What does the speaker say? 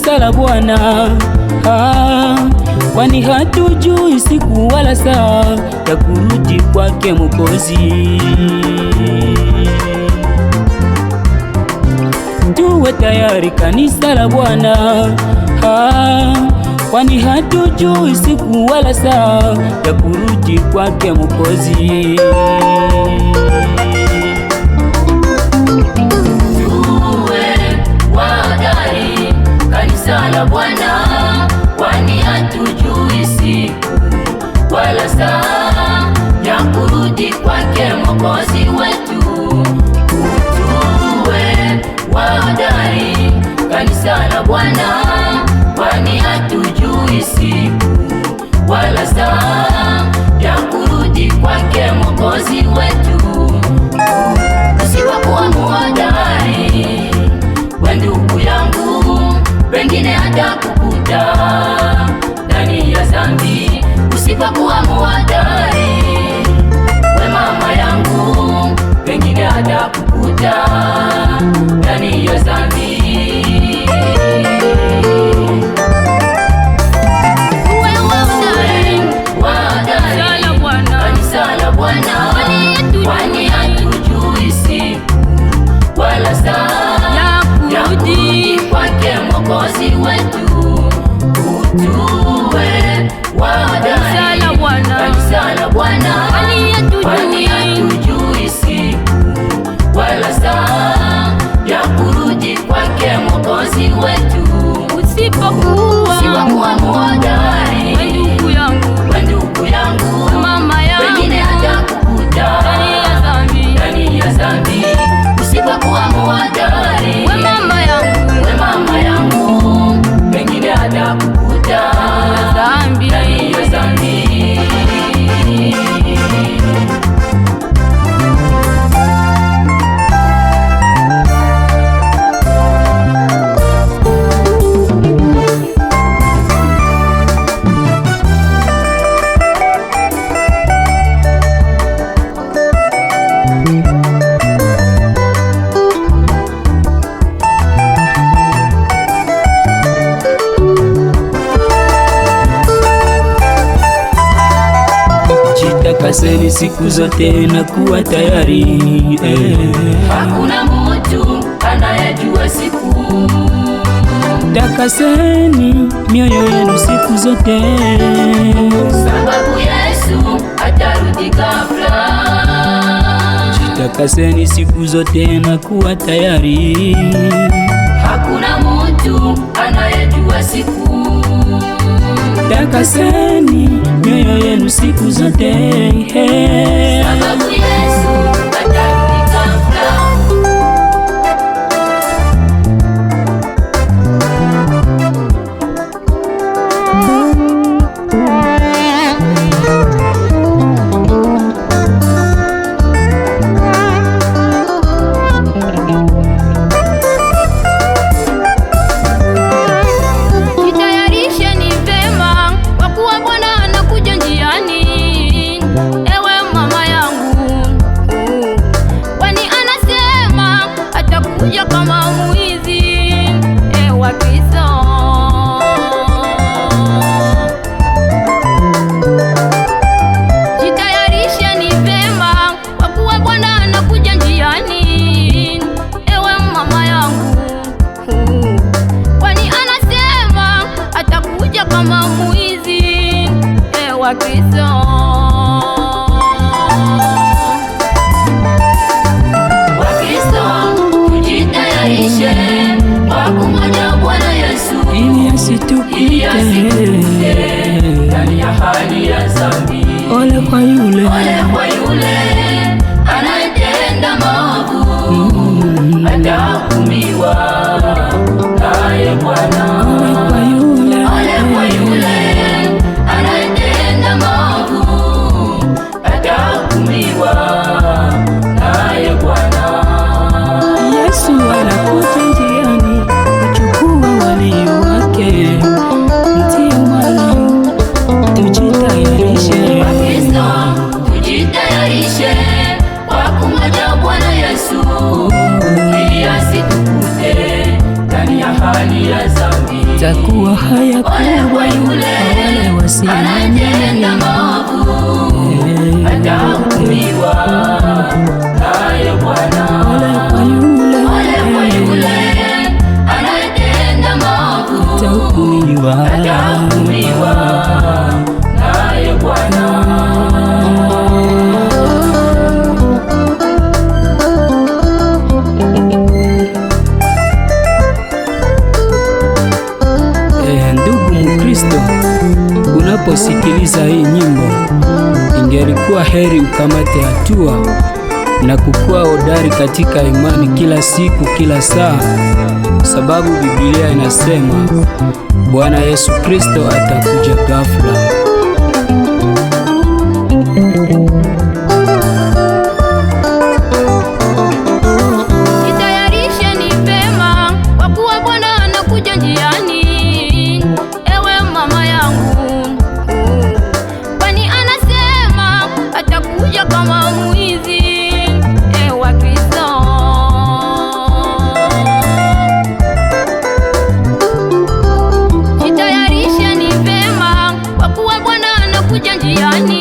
kanisa la Bwana, kwani hatujui siku wala saa ya kurudi kwake Mwokozi. Tuwe tayari kanisa la Bwana, kwani hatujui siku wala saa ya kurudi kwake Mwokozi. Kanisa la Bwana, kwani hatujui siku wala saa ya kurudi kwake Mwokozi wetu. Tuwe wahodari, kanisa la Bwana, kwani hatujui siku wala saa ya kurudi kwake Mwokozi wetu. Usipokuwa muhodari, we ndugu yangu, pengine hata kukuta ndani ya dhambi. Usipokuwa muhodari, we mama yangu, pengine hata kukuta ndani ya dhambi. Kanisa la Bwana, kwani hatujui siku wala saa ya kurudi kwake Mwokozi wetu. Tuwe wahodari, kanisa la Bwana, kwani hatujui siku wala saa ya kurudi kwake Mwokozi wetu. Usipokuwa muhodari, we ndugu yangu, pengine hata kukuta ndani ya dhambi. Usipokuwa muhodari, we mama yangu, pengine hata kukuta ndani ya dhambi. Jitakaseni siku zote na kuwa tayari, Hakuna mtu anayejua siku. takaseni mioyo yenu siku zote, sababu Yesu atarudi ghafla. Jitakaseni siku zote na kuwa tayari, Hakuna mtu anayejua siku. takaseni mioyo yenu siku zote, sababu Yesu atarudi ghafla. Wakristo, tujitayarishe kwa kumwona Bwana Yesu ili asitupite ndani ya hali ya dhambi. Ole kwa yule anayetenda maovu, atahukumiwa naye Bwana. Ole kwa yule anayetenda maovu, atahukumiwa naye Bwana. Yesu anakuja njiani kuchukua walio wake, mtie moyo, tujitayarishe. Wakristo, tujitayarishe anayetenda maovu atahukumiwa naye Bwana. Ole kwa yule anayetenda maovu atahukumiwa naye Bwana. Ndugu Mkristo, unaposikiliza hii nyimbo, ingelikuwa heri ukamate hatua na kukua hodari katika imani kila siku, kila saa, sababu Biblia inasema Bwana Yesu Kristo atakuja ghafla. Njiani